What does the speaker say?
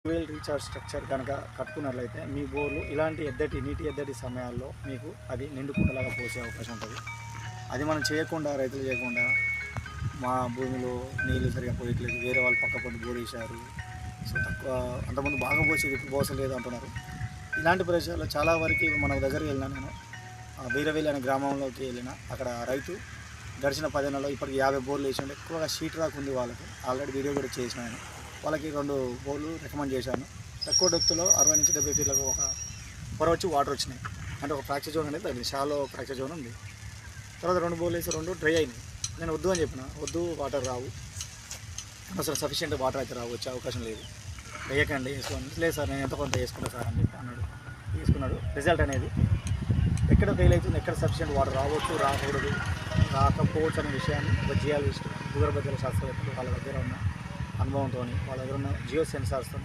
Well recharge structure కనుక కట్టుకున్నట్లయితే మీ బోర్లు ఇలాంటి నీటి ఎద్దటి సమయాల్లో మీకు అది నిండుకుండలాగా పోసే అవకాశం ఉంటుంది. అది మనం చేయకుండా, రైతులు చేయకుండా మా భూమిలో నీళ్ళు సరిగా పోయట్లేదు, వేరే వాళ్ళు పక్క పొంది బోర్ వేశారు, సో తక్కువ అంతకుముందు బాగా పోసేది ఇప్పుడు పోసలేదు అంటున్నారు. ఇలాంటి ప్రదేశాల్లో చాలా వరకు మన దగ్గరికి వెళ్ళినా, నేను వీరవెల్లి అనే గ్రామంలోకి వెళ్ళిన, అక్కడ రైతు గడిచిన 10 నెలల్లో ఇప్పటికి 50 బోర్లు వేసాడు. ఎక్కువగా షీట్ రాక్ ఉంది వాళ్ళకి, ఆల్రెడీ వీడియో కూడా చేసినాను. వాళ్ళకి 2 బోర్లు రికమెండ్ చేశాను. తక్కువ డెప్త్లో 60 నుంచి 70 ఫీట్లకు ఒక పొర వచ్చి వాటర్ వచ్చినాయి. అంటే ఒక ఫ్రాక్చర్ జోన్ అనేది తగ్గింది, షాలో ఫ్రాక్చర్ జోన్ ఉంది. తర్వాత 2 బోర్లు వేసి 2 డ్రై అయినాయి. నేను వద్దు అని చెప్పిన, వద్దు వాటర్ రావు, అసలు సఫిషియెంట్ వాటర్ అయితే రావు, వచ్చే అవకాశం లేదు, వేయకండి, వేసుకోండి. లేదు సార్ నేను ఎంత కొంత వేసుకున్నా సార్ అని చెప్పి అన్నాడు. వేసుకున్నాడు. రిజల్ట్ అనేది ఎక్కడ ఫెయిల్ అవుతుంది, ఎక్కడ సఫిషియెంట్ వాటర్ రావచ్చు, రాకూడదు, రాకపోవచ్చు అనే విషయాన్ని ఒక జియాలజిస్ట్, భూగర్భజల శాస్త్రవేత్తలు వాళ్ళ దగ్గర ఉన్న అనుభవంతో, వాళ్ళ దగ్గర ఉన్న జియో సెన్సార్స్తో